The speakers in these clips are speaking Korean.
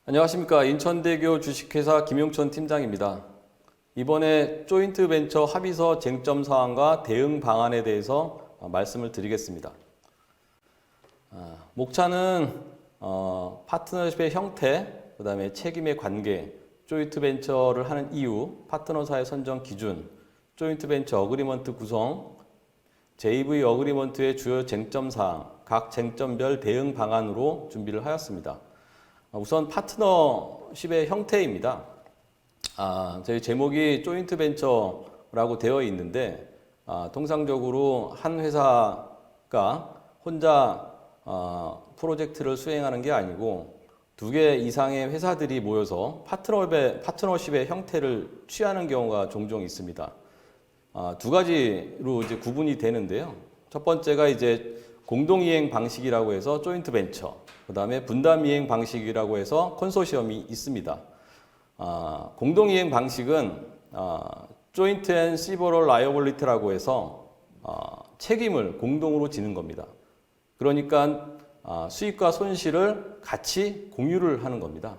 안녕하십니까. 인천대교 주식회사 김용천 팀장입니다. 이번에 조인트 벤처 합의서 쟁점 사항과 대응 방안에 대해서 말씀을 드리겠습니다. 목차는 파트너십의 형태, 그 다음에 책임의 관계, 조인트 벤처를 하는 이유, 파트너사의 선정 기준, 조인트 벤처 어그리먼트 구성, JV 어그리먼트의 주요 쟁점 사항, 각 쟁점별 대응 방안으로 준비를 하였습니다. 우선 파트너십의 형태입니다. 저희 제목이 조인트 벤처라고 되어 있는데 통상적으로 한 회사가 혼자 프로젝트를 수행하는 게 아니고 두 개 이상의 회사들이 모여서 파트너십의 형태를 취하는 경우가 종종 있습니다. 두 가지로 이제 구분이 되는데요. 첫 번째가 이제 공동이행 방식이라고 해서 조인트 벤처, 그 다음에 분담이행 방식이라고 해서 컨소시엄이 있습니다. 공동이행 방식은 조인트 앤 시버럴 라이어빌리티라고 해서 책임을 공동으로 지는 겁니다. 그러니까 수익과 손실을 같이 공유를 하는 겁니다.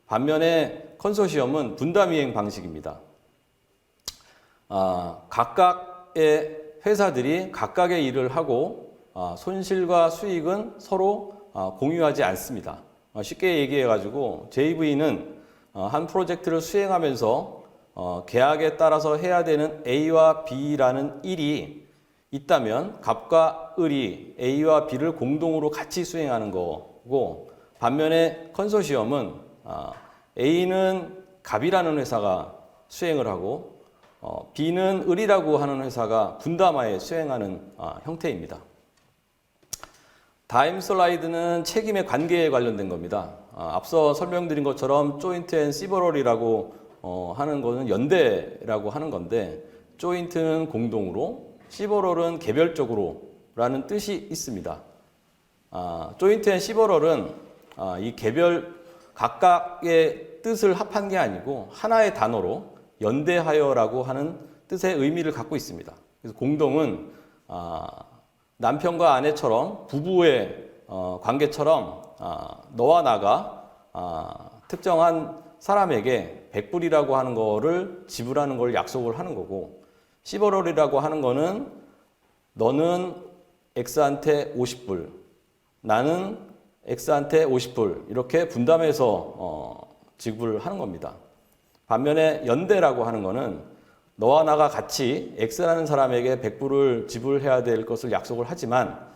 반면에 컨소시엄은 분담이행 방식입니다. 각각의 회사들이 각각의 일을 하고 손실과 수익은 서로 공유하지 않습니다. 쉽게 얘기해가지고 JV는 한 프로젝트를 수행하면서 계약에 따라서 해야 되는 A와 B라는 일이 있다면 갑과 을이 A와 B를 공동으로 같이 수행하는 거고, 반면에 컨소시엄은 A는 갑이라는 회사가 수행을 하고 B는 을이라고 하는 회사가 분담하에 수행하는 형태입니다. 다음 슬라이드는 책임의 관계에 관련된 겁니다. 앞서 설명드린 것처럼 조인트 앤 시버럴이라고 하는 것은 연대라고 하는 건데, 조인트는 공동으로, 시버럴은 개별적으로 라는 뜻이 있습니다. 조인트 앤 시버럴은 이 각각의 뜻을 합한 게 아니고 하나의 단어로 연대하여라고 하는 뜻의 의미를 갖고 있습니다. 그래서 공동은 남편과 아내처럼 부부의 관계처럼 너와 나가 특정한 사람에게 100불이라고 하는 거를 지불하는 걸 약속을 하는 거고, 시버럴이라고 하는 거는 너는 X한테 50불, 나는 X한테 50불 이렇게 분담해서 지불하는 겁니다. 반면에 연대라고 하는 거는 너와 나가 같이 X라는 사람에게 100불을 지불해야 될 것을 약속을 하지만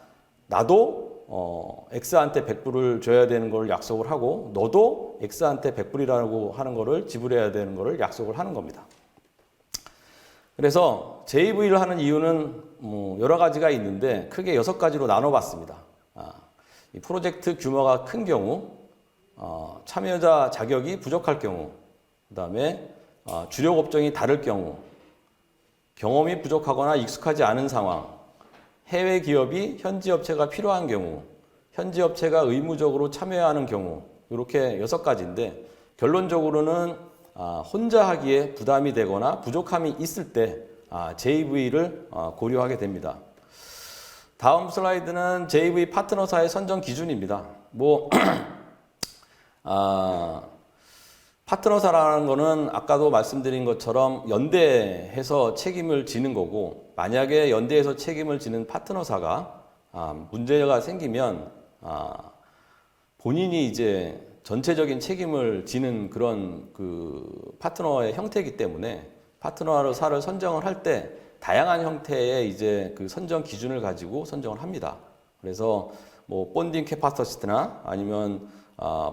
나도 X한테 100불을 줘야 되는 걸 약속을 하고 너도 X한테 100불이라고 하는 거를 지불해야 되는 거를 약속을 하는 겁니다. 그래서 JV를 하는 이유는 여러 가지가 있는데 크게 6가지로 나눠봤습니다. 이 프로젝트 규모가 큰 경우, 참여자 자격이 부족할 경우, 그 다음에 주력 업종이 다를 경우, 경험이 부족하거나 익숙하지 않은 상황, 해외 기업이 현지 업체가 필요한 경우, 현지 업체가 의무적으로 참여해야 하는 경우, 이렇게 6가지인데 결론적으로는 혼자 하기에 부담이 되거나 부족함이 있을 때 JV를 고려하게 됩니다. 다음 슬라이드는 JV 파트너사의 선정 기준입니다. 파트너사라는 거는 아까도 말씀드린 것처럼 연대해서 책임을 지는 거고, 만약에 연대해서 책임을 지는 파트너사가 문제가 생기면 본인이 이제 전체적인 책임을 지는 그런 그 파트너의 형태이기 때문에 파트너사를 선정을 할 때 다양한 형태의 이제 그 선정 기준을 가지고 선정을 합니다. 그래서 본딩 캐파시티나 아니면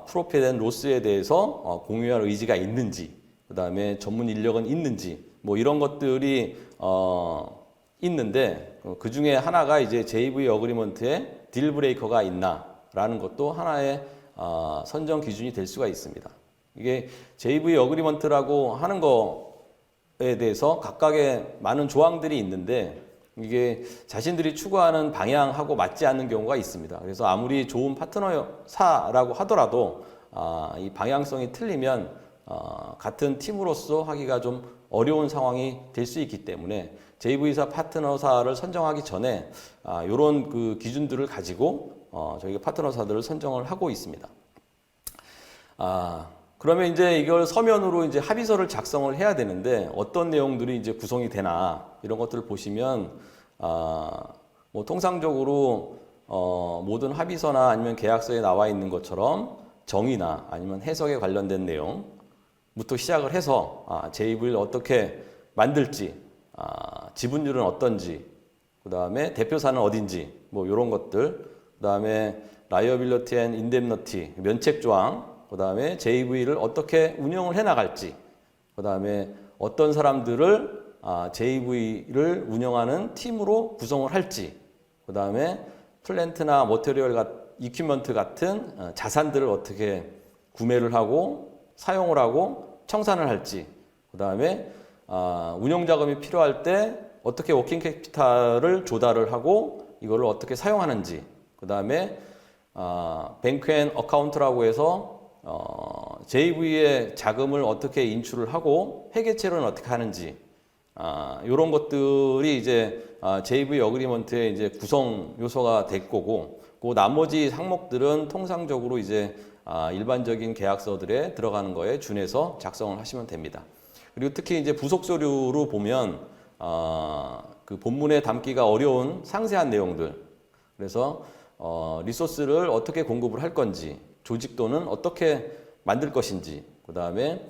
프로핏 앤 로스에 대해서 공유할 의지가 있는지, 그 다음에 전문 인력은 있는지, 이런 것들이 있는데 그 중에 하나가 이제 JV 어그리먼트에 딜 브레이커가 있나라는 것도 하나의 선정 기준이 될 수가 있습니다. 이게 JV 어그리먼트라고 하는 거에 대해서 각각의 많은 조항들이 있는데 이게 자신들이 추구하는 방향하고 맞지 않는 경우가 있습니다. 그래서 아무리 좋은 파트너사라고 하더라도 이 방향성이 틀리면 같은 팀으로서 하기가 좀 어려운 상황이 될 수 있기 때문에 JV사 파트너사를 선정하기 전에 이런 그 기준들을 가지고 저희가 파트너사들을 선정을 하고 있습니다. 그러면 이제 이걸 서면으로 이제 합의서를 작성을 해야 되는데 어떤 내용들이 이제 구성이 되나 이런 것들을 보시면 뭐 통상적으로 모든 합의서나 아니면 계약서에 나와 있는 것처럼 정의나 아니면 해석에 관련된 내용부터 시작을 해서 JV를 어떻게 만들지, 지분율은 어떤지, 그 다음에 대표사는 어딘지, 뭐 이런 것들, 그 다음에 라이어빌리티 앤 인뎀니티, 면책 조항, 그 다음에 JV를 어떻게 운영을 해 나갈지, 그 다음에 어떤 사람들을 JV를 운영하는 팀으로 구성을 할지, 그 다음에 플랜트나 머테리얼, 이퀴먼트 같은 자산들을 어떻게 구매를 하고 사용을 하고 청산을 할지, 그 다음에 운영 자금이 필요할 때 어떻게 워킹 캐피탈을 조달을 하고 이거를 어떻게 사용하는지, 그 다음에 뱅크 앤 어카운트라고 해서 JV의 자금을 어떻게 인출을 하고 회계처리는 어떻게 하는지, 이런 것들이 이제 JV 어그리먼트의 이제 구성 요소가 될 거고, 그 나머지 항목들은 통상적으로 이제 일반적인 계약서들에 들어가는 거에 준해서 작성을 하시면 됩니다. 그리고 특히 이제 부속 서류로 보면 그 본문에 담기가 어려운 상세한 내용들, 그래서 리소스를 어떻게 공급을 할 건지, 조직도는 어떻게 만들 것인지, 그 다음에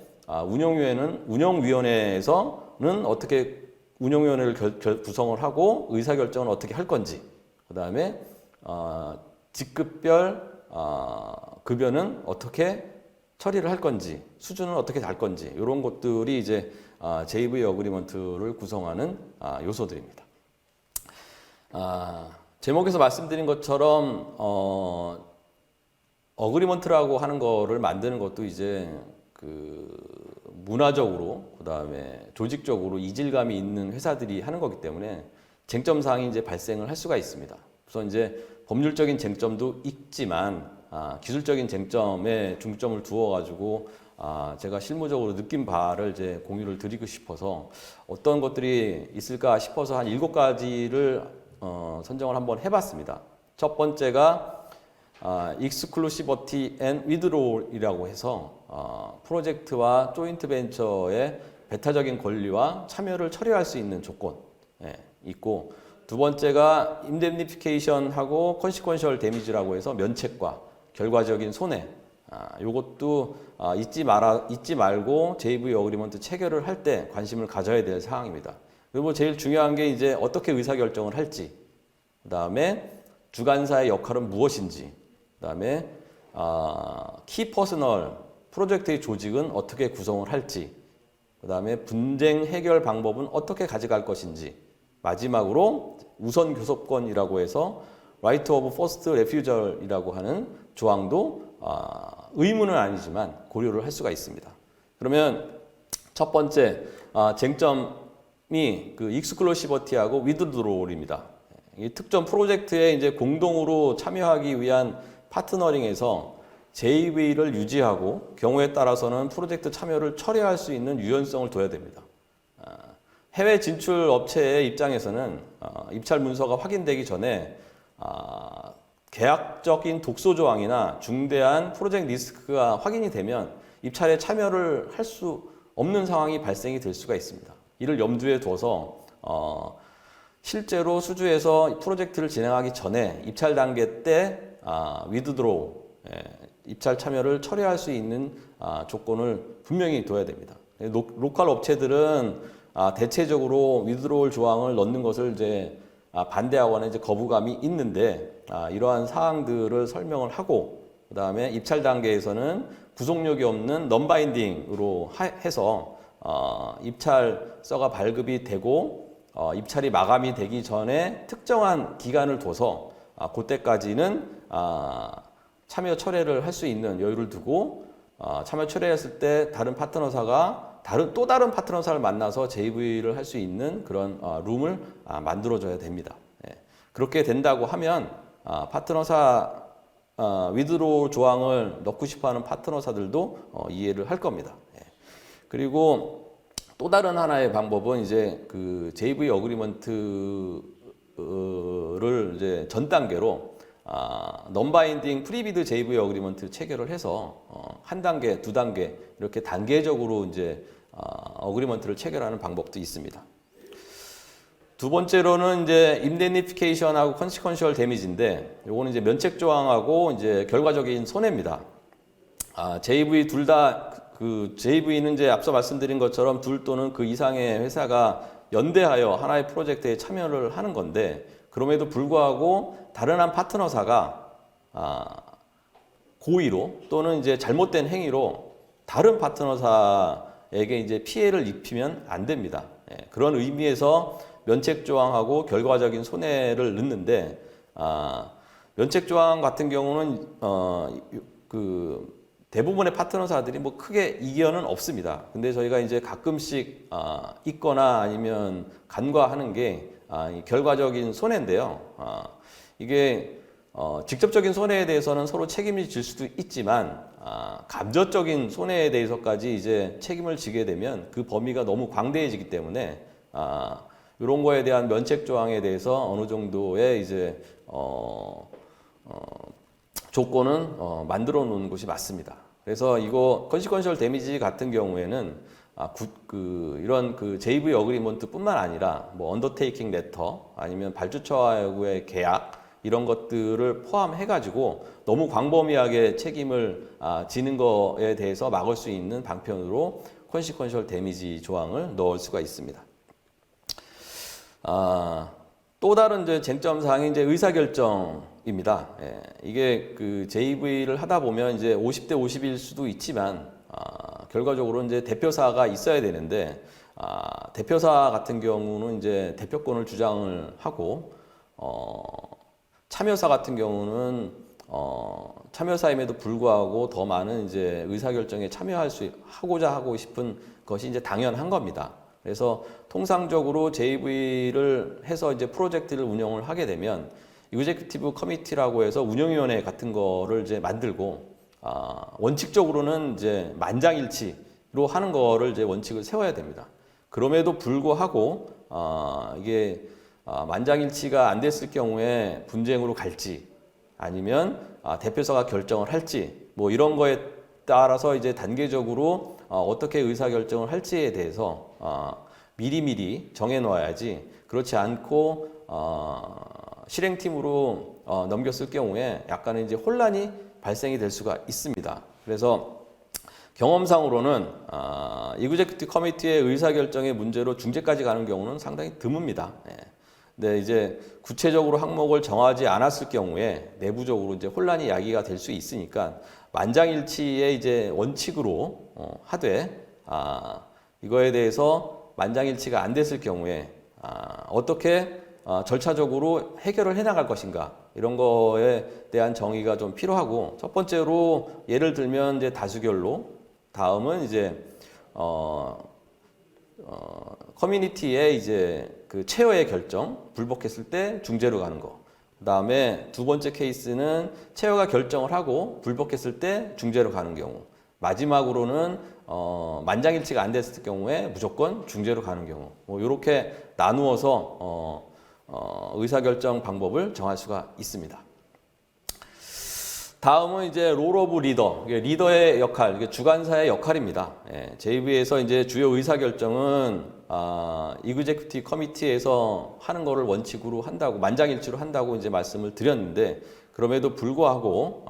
운영위원회에서는 어떻게 운영위원회를 구성을 하고 의사결정을 어떻게 할 건지, 그 다음에 직급별 급여는 어떻게 처리를 할 건지, 수준은 어떻게 달 건지, 이런 것들이 이제 JV 어그리먼트를 구성하는 요소들입니다. 제목에서 말씀드린 것처럼 어그리먼트라고 하는 거를 만드는 것도 이제 그 문화적으로, 그 다음에 조직적으로 이질감이 있는 회사들이 하는 거기 때문에 쟁점 사항이 이제 발생을 할 수가 있습니다. 우선 이제 법률적인 쟁점도 있지만 기술적인 쟁점에 중점을 두어 가지고 제가 실무적으로 느낀 바를 이제 공유를 드리고 싶어서 어떤 것들이 있을까 싶어서 한 7가지를 선정을 한번 해봤습니다. 첫 번째가 Exclusivity and Withdrawal이라고 해서 프로젝트와 조인트 벤처의 배타적인 권리와 참여를 처리할 수 있는 조건 있고, 두 번째가 Indemnification하고 Consequential Damage라고 해서 면책과 결과적인 손해, 이것도 잊지 말고 JV 어그리먼트 체결을 할 때 관심을 가져야 될 사항입니다. 그리고 제일 중요한 게 이제 어떻게 의사결정을 할지, 그 다음에 주관사의 역할은 무엇인지, 그 다음에 키 퍼스널 프로젝트의 조직은 어떻게 구성을 할지, 그 다음에 분쟁 해결 방법은 어떻게 가져갈 것인지, 마지막으로 우선 교섭권이라고 해서 Right of First Refusal이라고 하는 조항도 의무는 아니지만 고려를 할 수가 있습니다. 그러면 첫 번째 쟁점이 그 Exclusivity하고 Withdrawal입니다. 이 특정 프로젝트에 이제 공동으로 참여하기 위한 파트너링에서 JV를 유지하고 경우에 따라서는 프로젝트 참여를 철회할 수 있는 유연성을 둬야 됩니다. 해외 진출 업체의 입장에서는 입찰 문서가 확인되기 전에 계약적인 독소 조항이나 중대한 프로젝트 리스크가 확인이 되면 입찰에 참여를 할 수 없는 상황이 발생이 될 수가 있습니다. 이를 염두에 둬서 실제로 수주에서 프로젝트를 진행하기 전에 입찰 단계 때 withdraw, 입찰 참여를 처리할 수 있는 조건을 분명히 둬야 됩니다. 로컬 업체들은 대체적으로 withdrawal 조항을 넣는 것을 이제 반대하거나 이제 거부감이 있는데, 이러한 사항들을 설명을 하고, 그 다음에 입찰 단계에서는 구속력이 없는 non-binding으로 해서 입찰서가 발급이 되고 입찰이 마감이 되기 전에 특정한 기간을 둬서 그때까지는 참여 철회를 할 수 있는 여유를 두고, 참여 철회했을 때 다른 파트너사가 또 다른 파트너사를 만나서 JV를 할 수 있는 그런 룸을 만들어줘야 됩니다. 그렇게 된다고 하면 파트너사 위드로 조항을 넣고 싶어하는 파트너사들도 이해를 할 겁니다. 그리고 또 다른 하나의 방법은 이제 그 JV 어그리먼트를 이제 전 단계로 non-binding 프리비드 JV 어그리먼트 체결을 해서 한 단계, 두 단계 이렇게 단계적으로 이제 어그리먼트를 체결하는 방법도 있습니다. 두 번째로는 이제 indemnification하고 consequential damage인데, 요거는 이제 면책 조항하고 이제 결과적인 손해입니다. JV 둘 다 그 JV는 이제 앞서 말씀드린 것처럼 둘 또는 그 이상의 회사가 연대하여 하나의 프로젝트에 참여를 하는 건데, 그럼에도 불구하고 다른 한 파트너사가 고의로 또는 이제 잘못된 행위로 다른 파트너사에게 이제 피해를 입히면 안 됩니다. 그런 의미에서 면책 조항하고 결과적인 손해를 넣는데, 면책 조항 같은 경우는 그 대부분의 파트너사들이 뭐 크게 이견은 없습니다. 근데 저희가 이제 가끔씩 있거나 아니면 간과하는 게 결과적인 손해인데요. 이게 직접적인 손해에 대해서는 서로 책임을 질 수도 있지만, 감정적인 손해에 대해서까지 이제 책임을 지게 되면 그 범위가 너무 광대해지기 때문에 이런 거에 대한 면책 조항에 대해서 어느 정도의 이제 조건은 만들어 놓는 것이 맞습니다. 그래서 이거 컨시퀀셜 데미지 같은 경우에는 이런 그 JV 어그리먼트뿐만 아니라 뭐 언더테이킹 레터 아니면 발주처와의 계약 이런 것들을 포함해 가지고 너무 광범위하게 책임을 지는 거에 대해서 막을 수 있는 방편으로 컨시퀀셜 데미지 조항을 넣을 수가 있습니다. 또 다른 이제 쟁점 사항이 이제 의사결정입니다. 이게 그 JV를 하다 보면 이제 50대 50일 수도 있지만, 결과적으로 이제 대표사가 있어야 되는데, 대표사 같은 경우는 이제 대표권을 주장을 하고, 참여사 같은 경우는 참여사임에도 불구하고 더 많은 이제 의사결정에 하고자 하고 싶은 것이 이제 당연한 겁니다. 그래서 통상적으로 JV를 해서 이제 프로젝트를 운영을 하게 되면 유제큐티브 커미티라고 해서 운영위원회 같은 거를 이제 만들고, 원칙적으로는 이제 만장일치로 하는 거를 이제 원칙을 세워야 됩니다. 그럼에도 불구하고 이게 만장일치가 안 됐을 경우에 분쟁으로 갈지 아니면 대표사가 결정을 할지 뭐 이런 거에 따라서 이제 단계적으로 어떻게 의사결정을 할지에 대해서 미리미리 정해놓아야지, 그렇지 않고 실행팀으로 넘겼을 경우에 약간의 이제 혼란이 발생이 될 수가 있습니다. 그래서 경험상으로는 이그제큐티브 커미티의 의사결정의 문제로 중재까지 가는 경우는 상당히 드뭅니다. 근데 이제 구체적으로 항목을 정하지 않았을 경우에 내부적으로 이제 혼란이 야기가 될 수 있으니까 만장일치의 이제 원칙으로 하되, 이거에 대해서 만장일치가 안 됐을 경우에 어떻게 절차적으로 해결을 해나갈 것인가, 이런 거에 대한 정의가 좀 필요하고, 첫 번째로 예를 들면 이제 다수결로, 다음은 이제 커뮤니티의 이제 그 체어의 결정 불복했을 때 중재로 가는 거. 그다음에 두 번째 케이스는 체어가 결정을 하고 불복했을 때 중재로 가는 경우. 마지막으로는 만장일치가 안 됐을 경우에 무조건 중재로 가는 경우. 뭐 이렇게 나누어서 의사결정 방법을 정할 수가 있습니다. 다음은 이제 롤 오브 리더, 리더의 역할, 이게 주관사의 역할입니다. JV에서 이제 주요 의사결정은 이그제큐티브 커미티에서 하는 거를 원칙으로 한다고, 만장일치로 한다고 이제 말씀을 드렸는데, 그럼에도 불구하고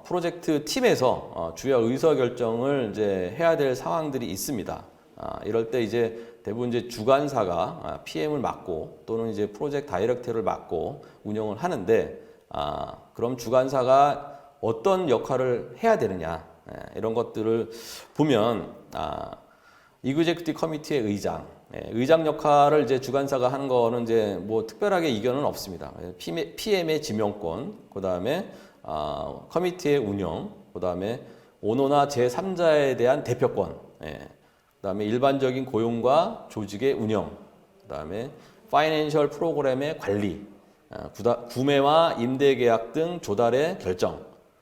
프로젝트 팀에서 주요 의사결정을 이제 해야 될 상황들이 있습니다. 이럴 때 이제 대부분 이제 주관사가 PM을 맡고 또는 이제 프로젝트 다이렉터를 맡고 운영을 하는데, 그럼 주관사가 어떤 역할을 해야 되느냐, 이런 것들을 보면 이그제큐티브 커미티의 의장 역할을 이제 주관사가 하는 거는 이제 뭐 특별하게 이견은 없습니다. PM의 지명권, 그 다음에 커미티의 운영, 그 다음에 오너나 제3자에 대한 대표권, 그 다음에 일반적인 고용과 조직의 운영, 그 다음에 파이낸셜 프로그램의 관리, 구매와 임대 계약 등 조달의 결정,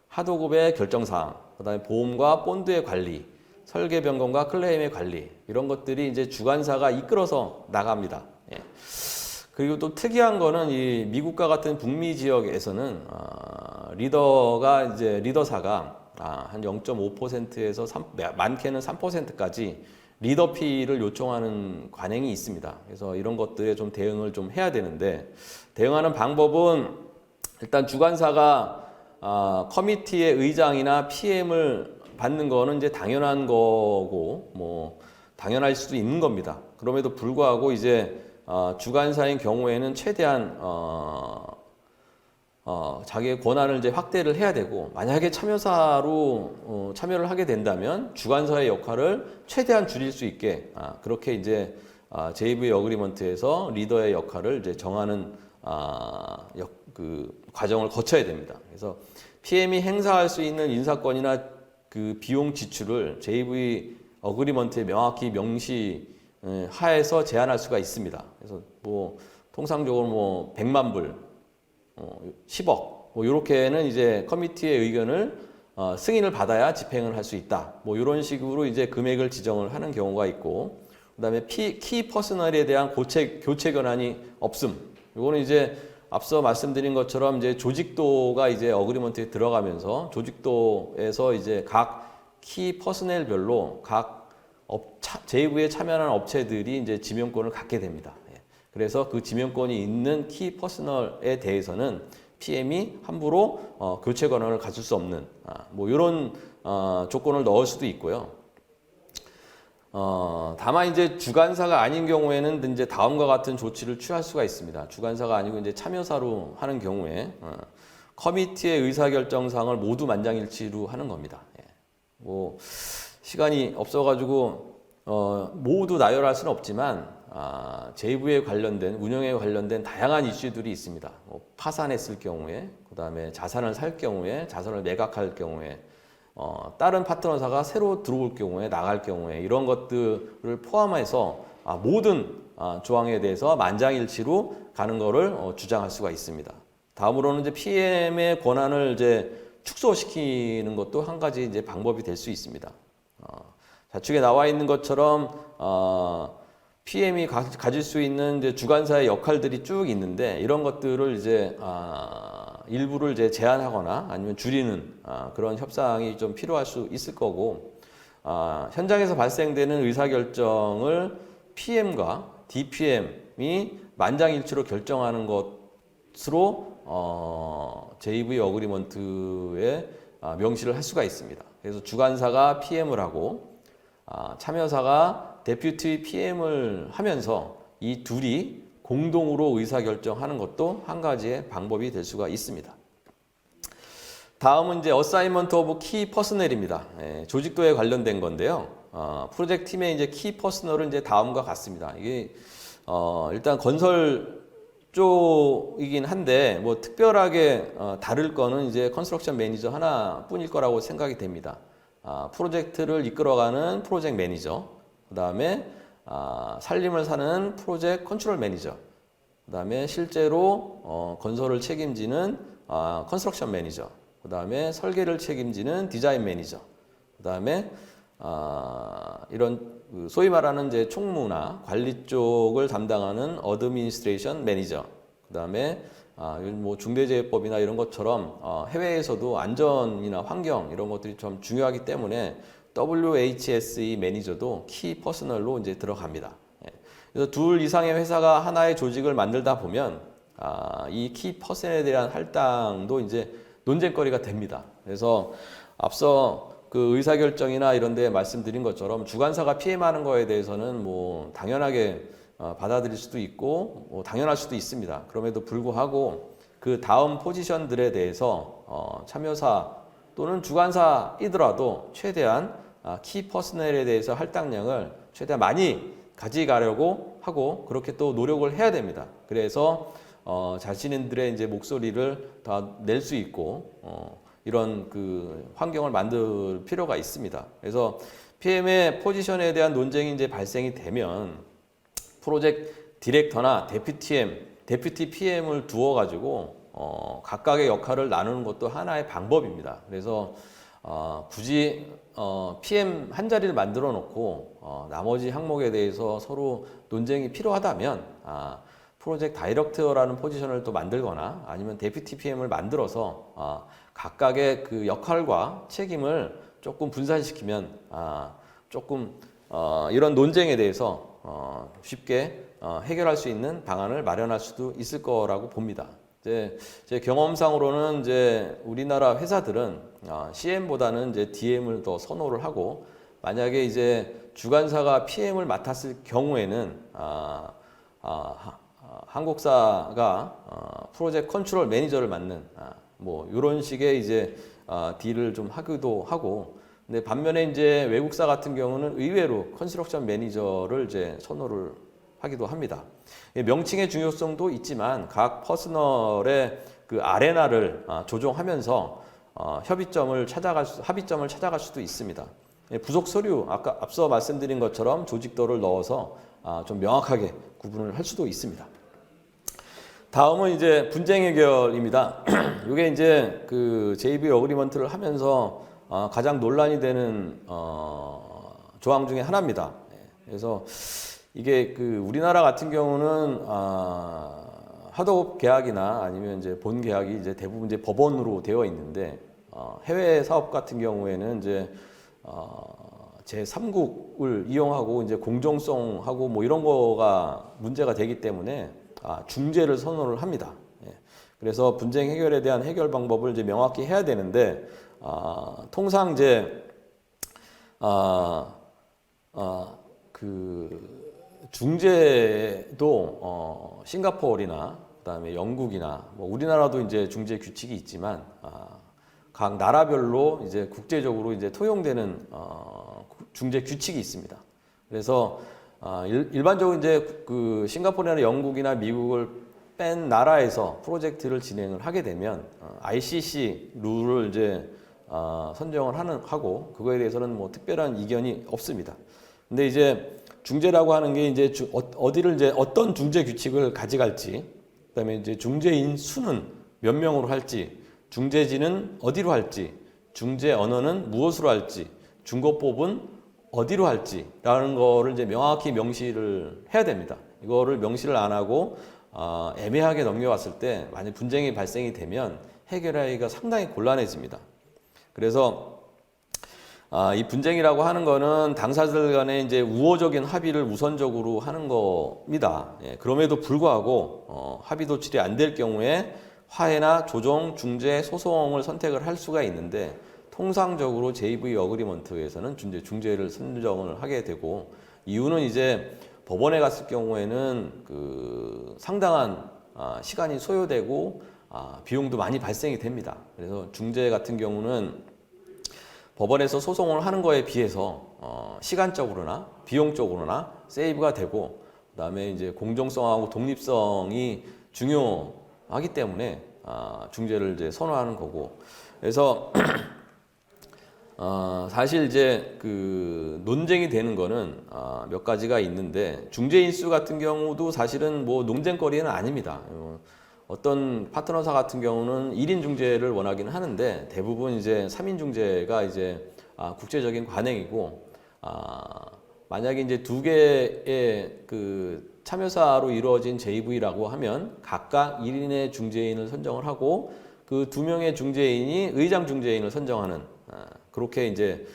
하도급의 결정사항, 그 다음에 보험과 본드의 관리, 설계 변경과 클레임의 관리 이런 것들이 이제 주관사가 이끌어서 나갑니다. 예. 그리고 또 특이한 거는 이 미국과 같은 북미 지역에서는 리더가 이제 리더사가 한 0.5%에서 많게는 3%까지 리더피를 요청하는 관행이 있습니다. 그래서 이런 것들에 좀 대응을 좀 해야 되는데 대응하는 방법은 일단 주관사가 커미티의 의장이나 PM을 받는 거는 이제 당연한 거고 뭐 당연할 수도 있는 겁니다. 그럼에도 불구하고 이제 주관사인 경우에는 최대한 자기의 권한을 이제 확대를 해야 되고 만약에 참여사로 참여를 하게 된다면 주관사의 역할을 최대한 줄일 수 있게 그렇게 이제 JV 어그리먼트에서 리더의 역할을 이제 정하는 그 과정을 거쳐야 됩니다. 그래서 PM이 행사할 수 있는 인사권이나 그 비용 지출을 JV 어그리먼트에 명확히 명시하에서 제한할 수가 있습니다. 그래서 뭐 통상적으로 뭐 100만 불 10억 뭐 이렇게는 이제 커미티의 의견을 승인을 받아야 집행을 할 수 있다. 뭐 이런 식으로 이제 금액을 지정을 하는 경우가 있고, 그다음에 키 퍼스널에 대한 교체 권한이 없음. 이거는 이제 앞서 말씀드린 것처럼 이제 조직도가 이제 어그리먼트에 들어가면서 조직도에서 이제 각 키 퍼스널별로 각 제휴에 참여하는 업체들이 이제 지명권을 갖게 됩니다. 그래서 그 지명권이 있는 키 퍼스널에 대해서는 PM이 함부로 교체 권한을 가질 수 없는 뭐 이런 조건을 넣을 수도 있고요. 다만 이제 주관사가 아닌 경우에는 이제 다음과 같은 조치를 취할 수가 있습니다. 주관사가 아니고 이제 참여사로 하는 경우에 커미티의 의사결정사항을 모두 만장일치로 하는 겁니다. 뭐 시간이 없어가지고 모두 나열할 수는 없지만 JV에 관련된 운영에 관련된 다양한 이슈들이 있습니다. 뭐 파산했을 경우에, 그 다음에 자산을 살 경우에, 자산을 매각할 경우에, 다른 파트너사가 새로 들어올 경우에, 나갈 경우에 이런 것들을 포함해서 모든 조항에 대해서 만장일치로 가는 것을 주장할 수가 있습니다. 다음으로는 이제 PM의 권한을 이제 축소시키는 것도 한 가지 이제 방법이 될 수 있습니다. 좌측에 나와 있는 것처럼 PM이 가질 수 있는 이제 주관사의 역할들이 쭉 있는데 이런 것들을 이제 일부를 이제 제한하거나 아니면 줄이는 그런 협상이 좀 필요할 수 있을 거고 현장에서 발생되는 의사결정을 PM과 DPM이 만장일치로 결정하는 것으로 JV 어그리먼트에 명시를 할 수가 있습니다. 그래서 주관사가 PM을 하고 참여사가 데퓨티 PM을 하면서 이 둘이 공동으로 의사결정하는 것도 한 가지의 방법이 될 수가 있습니다. 다음은 이제 어사이먼트 오브 키 퍼스널입니다. 조직도에 관련된 건데요. 프로젝트 팀의 이제 키 퍼스널은 이제 다음과 같습니다. 이게 일단 건설 쪽이긴 한데 뭐 특별하게 다를 거는 이제 컨스트럭션 매니저 하나뿐일 거라고 생각이 됩니다. 프로젝트를 이끌어가는 프로젝트 매니저, 그 다음에 살림을 사는 프로젝트 컨트롤 매니저, 그 다음에 실제로 건설을 책임지는 컨스트럭션 매니저, 그 다음에 설계를 책임지는 디자인 매니저, 그 다음에 이런 소위 말하는 이제 총무나 관리 쪽을 담당하는 어드미니스트레이션 매니저, 그 다음에 뭐 중대재해법이나 이런 것처럼 해외에서도 안전이나 환경 이런 것들이 좀 중요하기 때문에 WHSE 매니저도 키 퍼스널로 이제 들어갑니다. 그래서 둘 이상의 회사가 하나의 조직을 만들다 보면 이 키 퍼스널에 대한 할당도 이제 논쟁거리가 됩니다. 그래서 앞서 그 의사결정이나 이런 데 말씀드린 것처럼 주관사가 PM하는 거에 대해서는 뭐 당연하게 받아들일 수도 있고 뭐 당연할 수도 있습니다. 그럼에도 불구하고 그 다음 포지션들에 대해서 참여사 또는 주관사이더라도 최대한 키 퍼스널에 대해서 할당량을 최대한 많이 가져가려고 하고 그렇게 또 노력을 해야 됩니다. 그래서 자신들의 이제 목소리를 다 낼 수 있고 이런 그 환경을 만들 필요가 있습니다. 그래서 PM의 포지션에 대한 논쟁이 이제 발생이 되면 프로젝트 디렉터나 데퓨티 PM을 두어 가지고 각각의 역할을 나누는 것도 하나의 방법입니다. 그래서 굳이 PM 한 자리를 만들어 놓고 나머지 항목에 대해서 서로 논쟁이 필요하다면 프로젝트 다이렉터라는 포지션을 또 만들거나 아니면 데피티 PM을 만들어서 각각의 그 역할과 책임을 조금 분산시키면 조금 이런 논쟁에 대해서 쉽게 해결할 수 있는 방안을 마련할 수도 있을 거라고 봅니다. 이제 제 경험상으로는 이제 우리나라 회사들은 CM보다는 이제 DM을 더 선호를 하고, 만약에 이제 주관사가 PM을 맡았을 경우에는 한국사가 프로젝트 컨트롤 매니저를 맡는 뭐 이런 식의 이제 딜을 좀 하기도 하고, 근데 반면에 이제 외국사 같은 경우는 의외로 컨스트럭션 매니저를 이제 선호를 하기도 합니다. 명칭의 중요성도 있지만 각 퍼스널의 그 아레나를 조정하면서 합의점을 찾아갈 수도 있습니다. 부속 서류, 아까 앞서 말씀드린 것처럼 조직도를 넣어서 좀 명확하게 구분을 할 수도 있습니다. 다음은 이제 분쟁 해결입니다. 이게 이제 그 JV 어그리먼트를 하면서 가장 논란이 되는 조항 중에 하나입니다. 그래서 이게 그 우리나라 같은 경우는 하도급 계약이나 아니면 이제 본 계약이 이제 대부분 이제 법원으로 되어 있는데, 해외 사업 같은 경우에는 이제 제3국을 이용하고 이제 공정성하고 뭐 이런 거가 문제가 되기 때문에 중재를 선호를 합니다. 그래서 분쟁 해결에 대한 해결 방법을 이제 명확히 해야 되는데, 통상 이제 그 중재도 싱가포르나 그다음에 영국이나 뭐 우리나라도 이제 중재 규칙이 있지만 각 나라별로 이제 국제적으로 이제 통용되는 중재 규칙이 있습니다. 그래서 일반적으로 이제 그 싱가포르나 영국이나 미국을 뺀 나라에서 프로젝트를 진행을 하게 되면 ICC 룰을 이제 선정을 하고 그거에 대해서는 뭐 특별한 이견이 없습니다. 근데 이제 중재라고 하는 게 이제 어디를 이제 어떤 중재 규칙을 가져갈지, 그다음에 이제 중재인 수는 몇 명으로 할지, 중재지는 어디로 할지, 중재 언어는 무엇으로 할지, 중거법은 어디로 할지라는 거를 이제 명확히 명시를 해야 됩니다. 이거를 명시를 안 하고 애매하게 넘겨왔을 때 만약 분쟁이 발생이 되면 해결하기가 상당히 곤란해집니다. 그래서 이 분쟁이라고 하는 거는 당사자들 간에 이제 우호적인 합의를 우선적으로 하는 겁니다. 그럼에도 불구하고 합의 도출이 안 될 경우에 화해나 조정, 중재, 소송을 선택을 할 수가 있는데, 통상적으로 JV 어그리먼트에서는 중재를 선정을 하게 되고, 이유는 이제 법원에 갔을 경우에는 그 상당한 시간이 소요되고 비용도 많이 발생이 됩니다. 그래서 중재 같은 경우는 법원에서 소송을 하는 거에 비해서 시간적으로나 비용적으로나 세이브가 되고, 그다음에 이제 공정성하고 독립성이 중요하기 때문에 중재를 이제 선호하는 거고, 그래서 사실 이제 그 논쟁이 되는 거는 몇 가지가 있는데, 중재인 수 같은 경우도 사실은 뭐 논쟁거리는 아닙니다. 어떤 파트너사 같은 경우는 1인 중재를 원하기는 하는데, 대부분 이제 3인 중재가 이제 국제적인 관행이고, 만약에 이제 두 개의 그 참여사로 이루어진 JV라고 하면 각각 1인의 중재인을 선정을 하고, 그 2명의 중재인이 의장 중재인을 선정하는, 그렇게 이제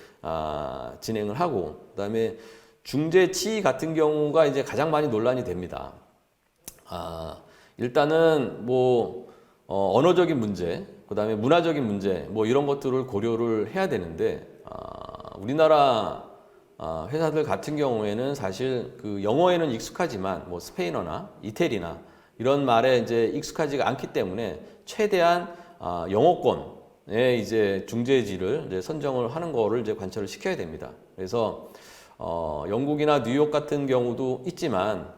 진행을 하고, 그다음에 중재 지위 같은 경우가 이제 가장 많이 논란이 됩니다. 일단은 뭐 언어적인 문제, 그다음에 문화적인 문제, 뭐 이런 것들을 고려를 해야 되는데, 우리나라 회사들 같은 경우에는 사실 그 영어에는 익숙하지만 뭐 스페인어나 이태리나 이런 말에 이제 익숙하지가 않기 때문에 최대한 영어권에 이제 중재지를 이제 선정을 하는 거를 이제 관철을 시켜야 됩니다. 그래서 영국이나 뉴욕 같은 경우도 있지만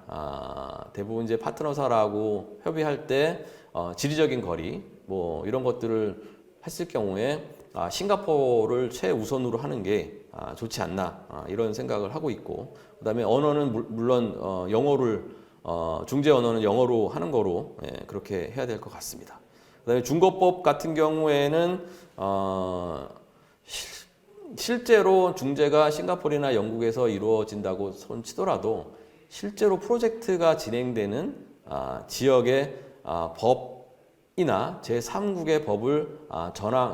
대부분 이제 파트너사라고 협의할 때 지리적인 거리 뭐 이런 것들을 했을 경우에 싱가포르를 최우선으로 하는 게 좋지 않나 이런 생각을 하고 있고, 그다음에 언어는 물론 영어를 중재 언어는 영어로 하는 거로 그렇게 해야 될 것 같습니다. 그다음에 중거법 같은 경우에는 실제로 중재가 싱가포르나 영국에서 이루어진다고 손치더라도 실제로 프로젝트가 진행되는 지역의 법이나 제3국의 법을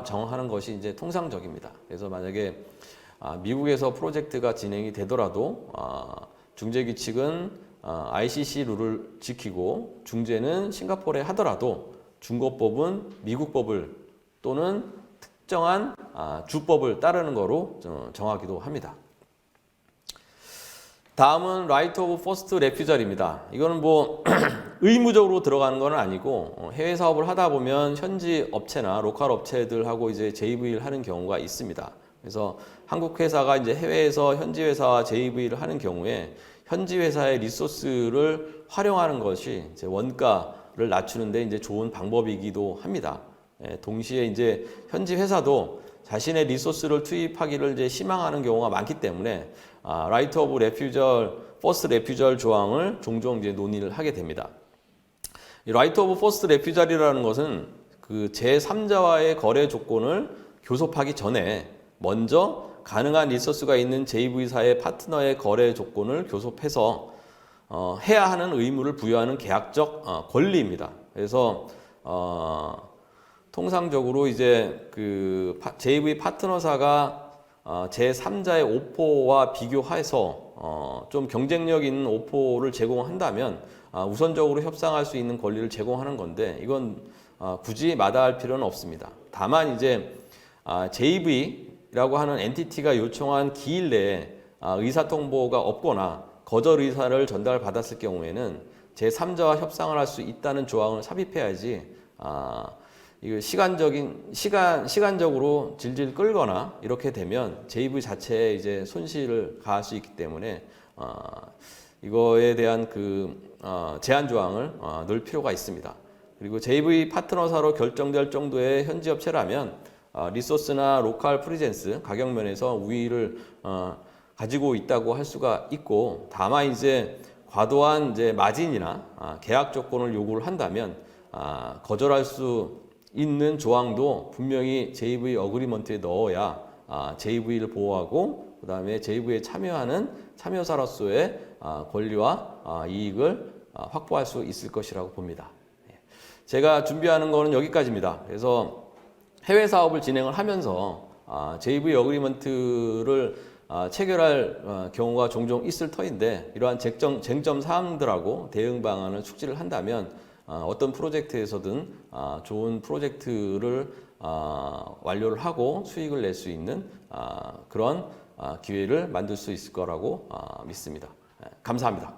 정하는 것이 이제 통상적입니다. 그래서 만약에 미국에서 프로젝트가 진행이 되더라도 중재 규칙은 ICC 룰을 지키고 중재는 싱가포르에 하더라도 중거법은 미국 법을 또는 특정한 주법을 따르는 거로 정하기도 합니다. 다음은 Right of First Refusal입니다. 이거는 뭐 의무적으로 들어가는 건 아니고 해외 사업을 하다 보면 현지 업체나 로컬 업체들하고 이제 JV를 하는 경우가 있습니다. 그래서 한국 회사가 이제 해외에서 현지 회사와 JV를 하는 경우에 현지 회사의 리소스를 활용하는 것이 이제 원가를 낮추는데 이제 좋은 방법이기도 합니다. 동시에 이제 현지 회사도 자신의 리소스를 투입하기를 이제 희망하는 경우가 많기 때문에 Right of Refusal, First Refusal 조항을 종종 이제 논의를 하게 됩니다. 이 Right of First Refusal이라는 것은 그 제3자와의 거래 조건을 교섭하기 전에 먼저 가능한 리소스가 있는 JV사의 파트너의 거래 조건을 교섭해서 해야 하는 의무를 부여하는 계약적 권리입니다. 그래서 통상적으로 이제 그 JV 파트너사가 제3자의 오퍼와 비교해서 좀 경쟁력 있는 오퍼를 제공한다면 우선적으로 협상할 수 있는 권리를 제공하는 건데 이건 굳이 마다할 필요는 없습니다. 다만 이제 JV라고 하는 엔티티가 요청한 기일 내에 의사통보가 없거나 거절 의사를 전달받았을 경우에는 제3자와 협상을 할 수 있다는 조항을 삽입해야지 이거 시간적으로 질질 끌거나 이렇게 되면 JV 자체에 이제 손실을 가할 수 있기 때문에 이거에 대한 그 제한 조항을 넣을 필요가 있습니다. 그리고 JV 파트너사로 결정될 정도의 현지 업체라면 리소스나 로컬 프리젠스 가격 면에서 우위를 가지고 있다고 할 수가 있고 다만 이제 과도한 이제 마진이나 계약 조건을 요구를 한다면 거절할 수 있는 조항도 분명히 JV 어그리먼트에 넣어야 JV를 보호하고 그 다음에 JV에 참여하는 참여사로서의 권리와 이익을 확보할 수 있을 것이라고 봅니다. 제가 준비하는 거는 여기까지입니다. 그래서 해외 사업을 진행을 하면서 JV 어그리먼트를 체결할 경우가 종종 있을 터인데 이러한 쟁점 사항들하고 대응 방안을 숙지를 한다면 어떤 프로젝트에서든 좋은 프로젝트를 완료를 하고 수익을 낼 수 있는 그런 기회를 만들 수 있을 거라고 믿습니다. 감사합니다.